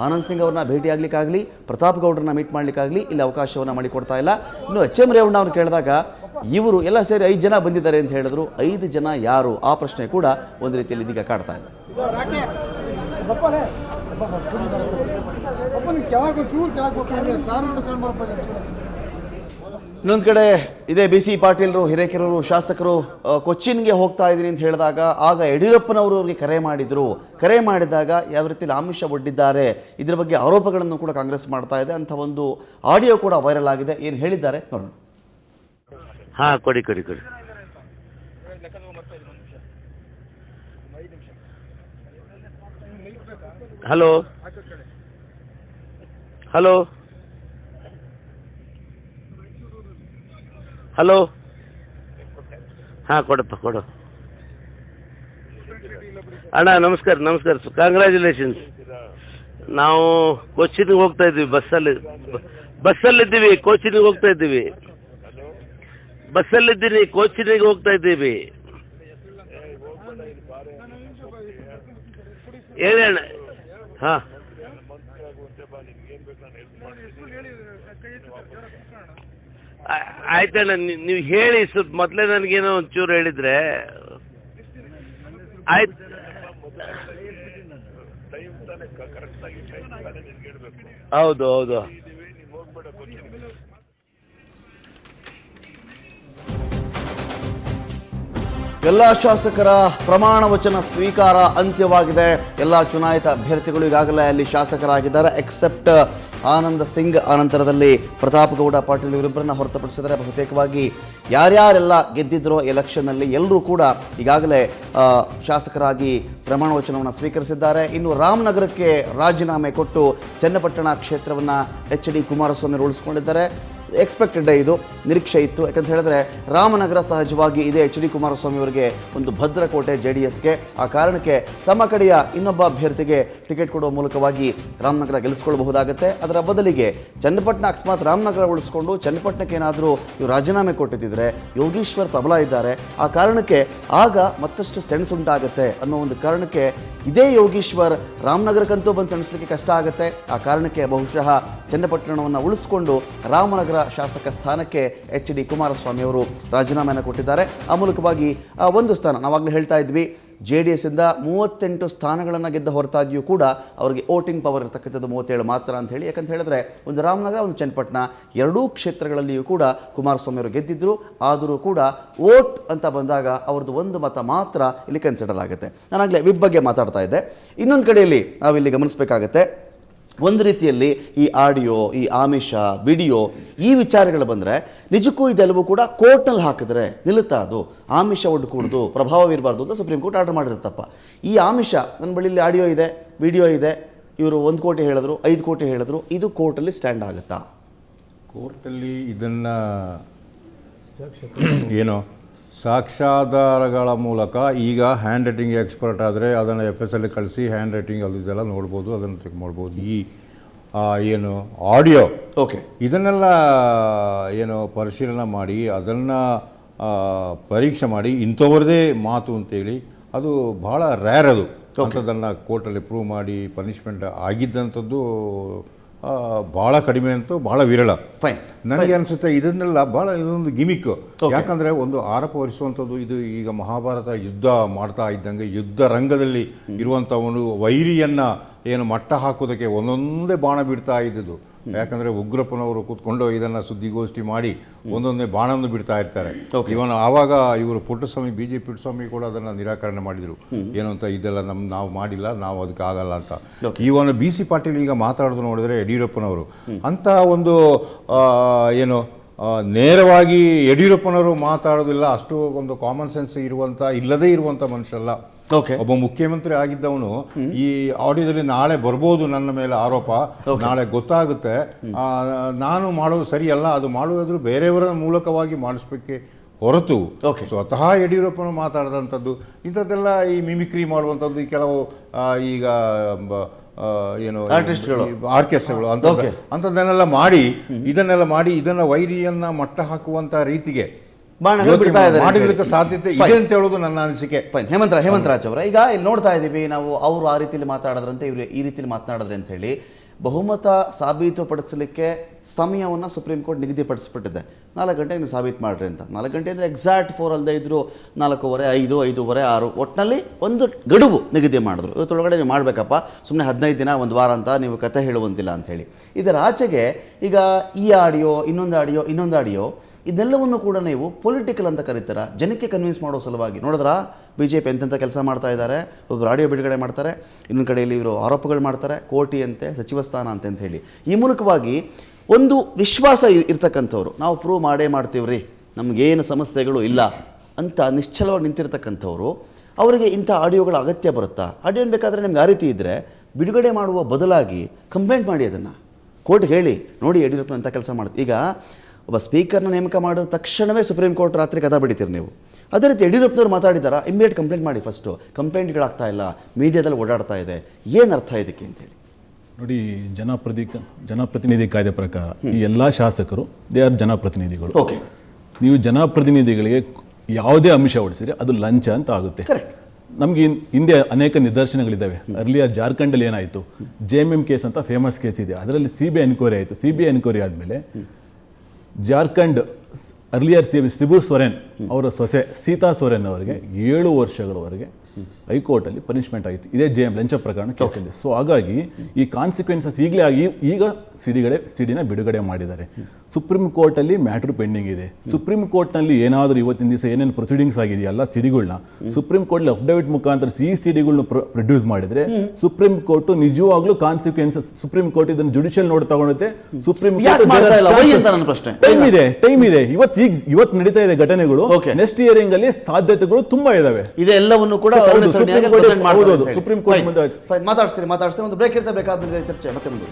ಆನಂದ್ ಸಿಂಗ್ ಅವ್ರನ್ನ ಭೇಟಿಯಾಗಲಿಕ್ಕಾಗಲಿ, ಪ್ರತಾಪ್ ಗೌಡ್ರನ್ನ ಮೀಟ್ ಮಾಡಲಿಕ್ಕಾಗಲಿ ಇಲ್ಲಿ ಅವಕಾಶವನ್ನು ಮಾಡಿಕೊಡ್ತಾ ಇಲ್ಲ. ಇನ್ನು HM ರೇವಣ್ಣ ಅವ್ರು ಕೇಳಿದಾಗ ಇವರು ಎಲ್ಲ ಸೇರಿ 5 ಜನ ಬಂದಿದ್ದಾರೆ ಅಂತ ಹೇಳಿದ್ರು. 5 ಜನ ಯಾರು? ಆ ಪ್ರಶ್ನೆ ಕೂಡ ಒಂದು ರೀತಿಯಲ್ಲಿ ಇದೀಗ ಕಾಡ್ತಾ ಇದೆ. ಇನ್ನೊಂದು ಕಡೆ ಇದೇ BC ಪಾಟೀಲ್ರು, ಹಿರೇಕೆರೂರು ಶಾಸಕರು ಕೊಚ್ಚಿನ್ಗೆ ಹೋಗ್ತಾ ಇದ್ದೀನಿ ಅಂತ ಹೇಳಿದಾಗ ಆಗ ಯಡಿಯೂರಪ್ಪನವರು ಅವರಿಗೆ ಕರೆ ಮಾಡಿದರು. ಕರೆ ಮಾಡಿದಾಗ ಯಾವ ರೀತಿಯಲ್ಲಿ ಆಮಿಷ ಒಡ್ಡಿದ್ದಾರೆ, ಇದರ ಬಗ್ಗೆ ಆರೋಪಗಳನ್ನು ಕೂಡ ಕಾಂಗ್ರೆಸ್ ಮಾಡ್ತಾ ಇದೆ ಅಂತ ಒಂದು ಆಡಿಯೋ ಕೂಡ ವೈರಲ್ ಆಗಿದೆ. ಏನು ಹೇಳಿದ್ದಾರೆ ನೋಡೋಣ. ಹಾಂ, ಕೊಡಿ. ಹಲೋ ಹಾಂ, ಕೊಡು ಅಣ್ಣ. ನಮಸ್ಕಾರ. ಕಂಗ್ರ್ಯಾಚುಲೇಷನ್ಸ್. ನಾವು ಕೊಚ್ಚಿನ್ಗೆ ಹೋಗ್ತಾ ಇದ್ದೀವಿ, ಬಸ್ಸಲ್ಲಿದ್ದೀವಿ, ಕೋಚಿನ್ಗೆ ಹೋಗ್ತಾ ಇದ್ದೀವಿ, ಬಸ್ಸಲ್ಲಿದ್ದೀನಿ, ಕೋಚಿನಿಗೆ ಹೋಗ್ತಾ ಇದ್ದೀವಿ. ಹೇಳಣ್ಣ. ಹಾಂ, ಆಯ್ತಣ್ಣ, ನೀವು ಹೇಳಿ ಸ್ವಲ್ಪ ಮೊದಲೇ ನನಗೇನೋ ಒಂಚೂರು ಹೇಳಿದ್ರೆ ಆಯ್ತು. ಹೌದು. ಎಲ್ಲ ಶಾಸಕರ ಪ್ರಮಾಣ ವಚನ ಸ್ವೀಕಾರ ಅಂತ್ಯವಾಗಿದೆ. ಎಲ್ಲ ಚುನಾಯಿತ ಅಭ್ಯರ್ಥಿಗಳು ಈಗಾಗಲೇ ಅಲ್ಲಿ ಶಾಸಕರಾಗಿದ್ದಾರೆ, ಎಕ್ಸೆಪ್ಟ್ ಆನಂದ್ ಸಿಂಗ್. ಆನಂತರದಲ್ಲಿ ಪ್ರತಾಪ್ ಗೌಡ ಪಾಟೀಲ್ ಇವರಿಬ್ಬರನ್ನ ಹೊರತುಪಡಿಸಿದರೆ ಬಹುತೇಕವಾಗಿ ಯಾರ್ಯಾರೆಲ್ಲ ಗೆದ್ದಿದ್ರೋ ಎಲೆಕ್ಷನ್ನಲ್ಲಿ ಎಲ್ಲರೂ ಕೂಡ ಈಗಾಗಲೇ ಶಾಸಕರಾಗಿ ಪ್ರಮಾಣ ವಚನವನ್ನು ಸ್ವೀಕರಿಸಿದ್ದಾರೆ. ಇನ್ನು ರಾಮನಗರಕ್ಕೆ ರಾಜೀನಾಮೆ ಕೊಟ್ಟು ಚನ್ನಪಟ್ಟಣ ಕ್ಷೇತ್ರವನ್ನು HD ಕುಮಾರಸ್ವಾಮಿ ಉಳಿಸ್ಕೊಂಡಿದ್ದಾರೆ. ಎಕ್ಸ್ಪೆಕ್ಟೆಡ್ ಇದು, ನಿರೀಕ್ಷೆ ಇತ್ತು. ಯಾಕಂತ ಹೇಳಿದ್ರೆ ರಾಮನಗರ ಸಹಜವಾಗಿ ಇದೆ ಎಚ್ ಡಿ ಕುಮಾರಸ್ವಾಮಿ ಅವರಿಗೆ ಒಂದು ಭದ್ರಕೋಟೆ JDSಗೆ. ಆ ಕಾರಣಕ್ಕೆ ತಮ್ಮ ಕಡೆಯ ಇನ್ನೊಬ್ಬ ಅಭ್ಯರ್ಥಿಗೆ ಟಿಕೆಟ್ ಕೊಡುವ ಮೂಲಕವಾಗಿ ರಾಮನಗರ ಗೆಲ್ಲಿಸ್ಕೊಳ್ಬಹುದಾಗುತ್ತೆ. ಅದರ ಬದಲಿಗೆ ಚನ್ನಪಟ್ಟಣ ಅಕಸ್ಮಾತ್ ರಾಮನಗರ ಉಳಿಸ್ಕೊಂಡು ಚನ್ನಪಟ್ಟಣಕ್ಕೆ ಏನಾದರೂ ಇವರು ರಾಜೀನಾಮೆ ಕೊಟ್ಟಿದ್ದರೆ ಯೋಗೀಶ್ವರ್ ಪ್ರಬಲ ಇದ್ದಾರೆ. ಆ ಕಾರಣಕ್ಕೆ ಆಗ ಮತ್ತಷ್ಟು ಸೆಣಸುಂಟಾಗುತ್ತೆ ಅನ್ನೋ ಒಂದು ಕಾರಣಕ್ಕೆ ಇದೇ ಯೋಗೀಶ್ವರ್ ರಾಮನಗರಕ್ಕಂತೂ ಬಂದು ಸೆಣಸಲಿಕ್ಕೆ ಕಷ್ಟ ಆಗುತ್ತೆ. ಆ ಕಾರಣಕ್ಕೆ ಬಹುಶಃ ಚನ್ನಪಟ್ಟಣವನ್ನು ಉಳಿಸ್ಕೊಂಡು ರಾಮನಗರ ಶಾಸಕ ಸ್ಥಾನಕ್ಕೆ ಎಚ್ ಡಿ ಕುಮಾರಸ್ವಾಮಿ ಅವರು ರಾಜೀನಾಮೆಯನ್ನು ಕೊಟ್ಟಿದ್ದಾರೆ. ಆ ಮೂಲಕವಾಗಿ ಒಂದು ಸ್ಥಾನ ನಾವಾಗಲೇ ಹೇಳ್ತಾ ಇದ್ವಿ, JDS ಇಂದ 38 ಸ್ಥಾನಗಳನ್ನು ಗೆದ್ದ ಹೊರತಾಗಿಯೂ ಕೂಡ ಅವರಿಗೆ ವೋಟಿಂಗ್ ಪವರ್ ಇರತಕ್ಕಂಥದ್ದು 37 ಮಾತ್ರ ಅಂತ ಹೇಳಿ. ಯಾಕಂತ ಹೇಳಿದ್ರೆ ಒಂದು ರಾಮನಗರ ಒಂದು ಚನ್ನಪಟ್ಟಣ ಎರಡೂ ಕ್ಷೇತ್ರಗಳಲ್ಲಿಯೂ ಕೂಡ ಕುಮಾರಸ್ವಾಮಿ ಅವರು ಗೆದ್ದಿದ್ರು. ಆದರೂ ಕೂಡ ವೋಟ್ ಅಂತ ಬಂದಾಗ ಅವ್ರದ್ದು ಒಂದು ಮತ ಮಾತ್ರ ಇಲ್ಲಿ ಕನ್ಸಿಡರ್ ಆಗುತ್ತೆ. ನಾನಾಗಲೇ ವಿಪ್ ಬಗ್ಗೆ ಮಾತಾಡ್ತಾ ಇದ್ದೆ. ಇನ್ನೊಂದು ಕಡೆಯಲ್ಲಿ ನಾವಿಲ್ಲಿ ಗಮನಿಸಬೇಕಾಗತ್ತೆ, ಒಂದು ರೀತಿಯಲ್ಲಿ ಈ ಆಡಿಯೋ, ಈ ಆಮಿಷ, ವಿಡಿಯೋ, ಈ ವಿಚಾರಗಳು ಬಂದರೆ ನಿಜಕ್ಕೂ ಇದೆಲ್ಲವೂ ಕೂಡ ಕೋರ್ಟ್ನಲ್ಲಿ ಹಾಕಿದ್ರೆ ನಿಲ್ಲುತ್ತಾ? ಅದು ಆಮಿಷ ಒಡ್ಕೂಡ್ದು, ಪ್ರಭಾವ ಬೀರಬಾರ್ದು ಅಂತ ಸುಪ್ರೀಂ ಕೋರ್ಟ್ ಆರ್ಡರ್ ಮಾಡಿರುತ್ತಪ್ಪ. ಈ ಆಮಿಷ, ನನ್ನ ಬಳಿಯಲ್ಲಿ ಆಡಿಯೋ ಇದೆ, ವಿಡಿಯೋ ಇದೆ, ಇವರು 1 ಕೋಟಿ ಹೇಳಿದ್ರು, 5 ಕೋಟಿ ಹೇಳಿದ್ರು, ಇದು ಕೋರ್ಟಲ್ಲಿ ಸ್ಟ್ಯಾಂಡ್ ಆಗುತ್ತಾ? ಕೋರ್ಟಲ್ಲಿ ಇದನ್ನು ಏನು ಸಾಕ್ಷ್ಯಾಧಾರಗಳ ಮೂಲಕ ಈಗ ಹ್ಯಾಂಡ್ ರೈಟಿಂಗ್ ಎಕ್ಸ್ಪರ್ಟ್ ಆದರೆ ಅದನ್ನು FSL ಕಳಿಸಿ ಹ್ಯಾಂಡ್ ರೈಟಿಂಗ್ ಅದು ಇದೆಲ್ಲ ನೋಡ್ಬೋದು, ಅದನ್ನು ಚೆಕ್ ಮಾಡ್ಬೋದು. ಈ ಏನು ಆಡಿಯೋ ಓಕೆ, ಇದನ್ನೆಲ್ಲ ಏನು ಪರಿಶೀಲನೆ ಮಾಡಿ ಅದನ್ನು ಪರೀಕ್ಷೆ ಮಾಡಿ ಇಂಥವ್ರದೇ ಮಾತು ಅಂತೇಳಿ ಅದು ಭಾಳ ರೇರ್. ಅದು ಅಂಥದ್ದನ್ನು ಕೋರ್ಟಲ್ಲಿ ಪ್ರೂವ್ ಮಾಡಿ ಪನಿಷ್ಮೆಂಟ್ ಆಗಿದ್ದಂಥದ್ದು ಭಾಳ ಕಡಿಮೆ ಅಂತೂ ಭಾಳ ವಿರಳ. ಫೈನ್, ನನಗೆ ಅನಿಸುತ್ತೆ ಇದನ್ನೆಲ್ಲ ಭಾಳ ಇದೊಂದು ಗಿಮಿಕ್. ಯಾಕಂದರೆ ಒಂದು ಆರೋಪ ಹೊರಿಸುವಂಥದ್ದು ಇದು ಈಗ ಮಹಾಭಾರತ ಯುದ್ಧ ಮಾಡ್ತಾ ಇದ್ದಂಗೆ ಯುದ್ಧ ರಂಗದಲ್ಲಿ ಇರುವಂಥವನು ವೈರಿಯನ್ನು ಏನು ಮಟ್ಟ ಹಾಕೋದಕ್ಕೆ ಒಂದೊಂದೇ ಬಾಣ ಬಿಡ್ತಾ ಇದ್ದದ್ದು. ಯಾಕಂದರೆ ಉಗ್ರಪ್ಪನವರು ಕೂತ್ಕೊಂಡು ಇದನ್ನು ಸುದ್ದಿಗೋಷ್ಠಿ ಮಾಡಿ ಒಂದೊಂದೇ ಬಾಣವನ್ನು ಬಿಡ್ತಾ ಇರ್ತಾರೆ. ಇವನ್ ಆವಾಗ ಇವರು ಪುಟ್ಟಸ್ವಾಮಿ BJP ಪುಟ್ಟಸ್ವಾಮಿ ಕೂಡ ಅದನ್ನು ನಿರಾಕರಣೆ ಮಾಡಿದರು. ಏನು ಅಂತ, ಇದೆಲ್ಲ ನಾವು ಮಾಡಿಲ್ಲ, ನಾವು ಅದಕ್ಕೆ ಆಗಲ್ಲ ಅಂತ. ಇವನು BC ಪಾಟೀಲ್ ಈಗ ಮಾತಾಡೋದು ನೋಡಿದ್ರೆ ಯಡಿಯೂರಪ್ಪನವರು ಅಂತ ಒಂದು ಏನು ನೇರವಾಗಿ ಯಡಿಯೂರಪ್ಪನವರು ಮಾತಾಡೋದಿಲ್ಲ, ಅಷ್ಟು ಒಂದು ಕಾಮನ್ ಸೆನ್ಸ್ ಇಲ್ಲದೇ ಇರುವಂಥ ಮನುಷ್ಯಲ್ಲ. ಒಬ್ಬ ಮುಖ್ಯಮಂತ್ರಿ ಆಗಿದ್ದವನು ಈ ಆಡಿಯೋದಲ್ಲಿ ನಾಳೆ ಬರ್ಬೋದು ನನ್ನ ಮೇಲೆ ಆರೋಪ, ನಾಳೆ ಗೊತ್ತಾಗುತ್ತೆ, ನಾನು ಮಾಡೋದು ಸರಿಯಲ್ಲ, ಅದು ಮಾಡುವುದಾದ್ರೂ ಬೇರೆಯವರ ಮೂಲಕವಾಗಿ ಮಾಡಿಸ್ಬೇಕೆ ಹೊರತು ಸ್ವತಃ ಯಡಿಯೂರಪ್ಪನ ಮಾತಾಡಿದಂಥದ್ದು ಇಂಥದ್ದೆಲ್ಲ ಈ ಮಿಮಿಕ್ರಿ ಮಾಡುವಂಥದ್ದು ಈ ಕೆಲವು ಈಗ ಏನು ಆರ್ಕೆಸ್ಟ್ರಾಗಳು ಅಂಥದ್ದನ್ನೆಲ್ಲ ಮಾಡಿ ಇದನ್ನ ವೈರಿಯನ್ನ ಮಟ್ಟ ಹಾಕುವಂಥ ರೀತಿಗೆ ಮಾಡಲಿಕ್ಕೆ ಸಾಧ್ಯತೆ ಇದೆ ಅಂತ ಹೇಳೋದು ನನ್ನ ಅನಿಸಿಕೆ. ಫೈನ್, ಹೇಮಂತರಾಜ್ ಅವರ ಈಗ ಇಲ್ಲಿ ನೋಡ್ತಾ ಇದ್ದೀವಿ ನಾವು, ಅವರು ಆ ರೀತಿಯಲ್ಲಿ ಮಾತಾಡದ್ರಂತೆ, ಇವರು ಈ ರೀತಿಯಲ್ಲಿ ಮಾತನಾಡಿದ್ರೆ ಅಂತ ಹೇಳಿ ಬಹುಮತ ಸಾಬೀತುಪಡಿಸಲಿಕ್ಕೆ ಸಮಯವನ್ನು ಸುಪ್ರೀಂ ಕೋರ್ಟ್ ನಿಗದಿಪಡಿಸ್ಬಿಟ್ಟಿದೆ. 4 ಗಂಟೆಗೆ ನೀವು ಸಾಬೀತು ಮಾಡಿರಿ ಅಂತ. 4 ಗಂಟೆ ಅಂದರೆ ಎಕ್ಸಾಕ್ಟ್ 4 ಅಲ್ಲದೆ ಇದ್ದರು 4:15, 5, 5:30, 6 ಒಟ್ಟಿನಲ್ಲಿ ಒಂದು ಗಡುವು ನಿಗದಿ ಮಾಡಿದ್ರು. ಇವತ್ತೊಳಗಡೆ ನೀವು ಮಾಡಬೇಕಪ್ಪ, ಸುಮ್ಮನೆ 15 ದಿನ 1 ವಾರ ಅಂತ ನೀವು ಕತೆ ಹೇಳುವಂತಿಲ್ಲ ಅಂಥೇಳಿ. ಇದರ ಆಚೆಗೆ ಈಗ ಈ ಆಡಿಯೋ, ಇನ್ನೊಂದು ಆಡಿಯೋ ಇದೆಲ್ಲವನ್ನು ಕೂಡ ನೀವು ಪೊಲಿಟಿಕಲ್ ಅಂತ ಕರೀತಾರ, ಜನಕ್ಕೆ ಕನ್ವಿನ್ಸ್ ಮಾಡೋ ಸಲುವಾಗಿ. ನೋಡಿದ್ರ BJP ಎಂತೆಂಥ ಕೆಲಸ ಮಾಡ್ತಾ ಇದ್ದಾರೆ, ಒಬ್ಬರು ಆಡಿಯೋ ಬಿಡುಗಡೆ ಮಾಡ್ತಾರೆ, ಇನ್ನೊಂದು ಕಡೆಯಲ್ಲಿ ಇವರು ಆರೋಪಗಳು ಮಾಡ್ತಾರೆ, ಕೋಟಿ ಅಂತೆ, ಸಚಿವ ಸ್ಥಾನ ಅಂತ ಹೇಳಿ. ಈ ಮೂಲಕವಾಗಿ ಒಂದು ವಿಶ್ವಾಸ ಇರ್ತಕ್ಕಂಥವ್ರು, ನಾವು ಪ್ರೂವ್ ಮಾಡ್ತೀವ್ರಿ, ನಮಗೇನು ಸಮಸ್ಯೆಗಳು ಇಲ್ಲ ಅಂತ ನಿಶ್ಚಲವಾಗಿ ನಿಂತಿರ್ತಕ್ಕಂಥವ್ರು, ಅವರಿಗೆ ಇಂಥ ಆಡಿಯೋಗಳ ಅಗತ್ಯ ಬರುತ್ತಾ? ಆಡಿಯೋ ಬೇಕಾದರೆ ನಿಮ್ಗೆ ಆ ರೀತಿ ಇದ್ದರೆ ಬಿಡುಗಡೆ ಮಾಡುವ ಬದಲಾಗಿ ಕಂಪ್ಲೇಂಟ್ ಮಾಡಿ, ಅದನ್ನು ಕೋರ್ಟ್ಗೆ ಹೇಳಿ, ನೋಡಿ ಯಡಿಯೂರಪ್ಪ ಅಂತ ಕೆಲಸ ಮಾಡುತ್ತೆ. ಈಗ ಒಬ್ಬ ಸ್ಪೀಕರ್ನ ನೇಮಕ ಮಾಡಿದ ತಕ್ಷಣವೇ ಸುಪ್ರೀಂ ಕೋರ್ಟ್ ರಾತ್ರಿ ಕಥಾ ಬಿಡ್ತೀರಿ ನೀವು. ಅದೇ ರೀತಿ ಯಡಿಯೂರಪ್ಪನವ್ರು ಮಾತಾಡಿದಾರ, ಇಮಿಡಿಯೇಟ್ ಕಂಪ್ಲೇಂಟ್ ಮಾಡಿ. ಫಸ್ಟು ಕಂಪ್ಲೇಂಟ್ಗಳಾಗ್ತಾ ಇಲ್ಲ, ಮೀಡಿಯಾದಲ್ಲಿ ಓಡಾಡ್ತಾ ಇದೆ, ಏನು ಅರ್ಥ ಇದಕ್ಕೆ ಅಂತೇಳಿ ನೋಡಿ. ಜನಪ್ರತಿನಿಧಿ ಕಾಯ್ದೆ ಪ್ರಕಾರ ಈ ಎಲ್ಲ ಶಾಸಕರು ದೇ ಆರ್ ಜನಪ್ರತಿನಿಧಿಗಳು. ಓಕೆ, ನೀವು ಜನಪ್ರತಿನಿಧಿಗಳಿಗೆ ಯಾವುದೇ ಅಂಶ ಹೊಡಿಸಿದ್ರೆ ಅದು ಲಂಚ ಅಂತ ಆಗುತ್ತೆ. ನಮಗೆ ಹಿಂದೆ ಅನೇಕ ನಿದರ್ಶನಗಳಿದ್ದಾವೆ. ಅರ್ಲಿಯರ್ ಜಾರ್ಖಂಡಲ್ಲಿ ಏನಾಯಿತು, JMM ಕೇಸ್ ಅಂತ ಫೇಮಸ್ ಕೇಸ್ ಇದೆ, ಅದರಲ್ಲಿ CBI ಎನ್ಕ್ವೈರಿ ಆಯಿತು. CBI ಎನ್ಕ್ವೈರಿ ಆದಮೇಲೆ ಜಾರ್ಖಂಡ್ ಅರ್ಲಿಯರ್ ಸಿಬು ಸೊರೆನ್ ಅವರ ಸೊಸೆ ಸೀತಾ ಸೊರೆನ್ ಅವರಿಗೆ 7 ವರ್ಷಗಳವರೆಗೆ ಹೈಕೋರ್ಟಲ್ಲಿ ಪನಿಷ್ಮೆಂಟ್ ಆಗಿತ್ತು, ಇದೇ ಲಂಚ ಪ್ರಕರಣ ಕೇಸಲ್ಲಿ. ಸೊ ಹಾಗಾಗಿ ಈ ಕಾನ್ಸಿಕ್ವೆನ್ಸಸ್ ಈಗಲೇ ಆಗಿ ಈಗ ಸಿಡಿನ ಬಿಡುಗಡೆ ಮಾಡಿದ್ದಾರೆ. ಸುಪ್ರೀಂ ಕೋರ್ಟಲ್ಲಿ ಮ್ಯಾಟ್ರ್ ಪೆಂಡಿಂಗ್ ಇದೆ. ಸುಪ್ರೀಂ ಕೋರ್ಟ್ನಲ್ಲಿ ಏನಾದರೂ ಇವತ್ತಿನ ದಿವಸ ಏನೇನು ಪ್ರೊಸೀಡಿಂಗ್ಸ್ ಆಗಿದೆಯಲ್ಲ ಸಿಡಿಗಳನ್ನ ಸುಪ್ರೀಂ ಕೋರ್ಟ್ ಅಫಿಡವಿಟ್ ಮುಖಾಂತರ ಸಿಡಿಗಳನ್ನ ಪ್ರೊಡ್ಯೂಸ್ ಮಾಡಿದ್ರೆ ಸುಪ್ರೀಂ ಕೋರ್ಟ್ ನಿಜವಾಗ್ಲೂ ಕಾನ್ಸಿಕ್ವೆನ್ಸಸ್, ಸುಪ್ರೀಂ ಕೋರ್ಟ್ ಇದನ್ನು ಜುಡಿಷಿಯಲ್ ನೋಡ್ ತಗೊಂಡುತ್ತೆ. ಸುಪ್ರೀಂ ಕೋರ್ಟ್ ಟೈಮ್ ಇದೆ. ಇವತ್ತು ನಡೀತಾ ಇದೆ ಘಟನೆಗಳು, ನೆಕ್ಸ್ಟ್ ಹಿಯರಿಂಗ್ ಅಲ್ಲಿ ಸಾಧ್ಯತೆಗಳು ತುಂಬಾ ಇದಾವೆ. ಇದೆಲ್ಲವನ್ನು ಕೂಡ ಸುಪ್ರೀಂ ಕೋರ್ಟ್ ಮಾತಾಡ್ತೀನಿ. ಒಂದು ಬ್ರೇಕ್ ಇರ್ತಾ ಬೇಕಾದ್ರೆ ಚರ್ಚೆ ಮತ್ತೆ ಮುಂದೆ.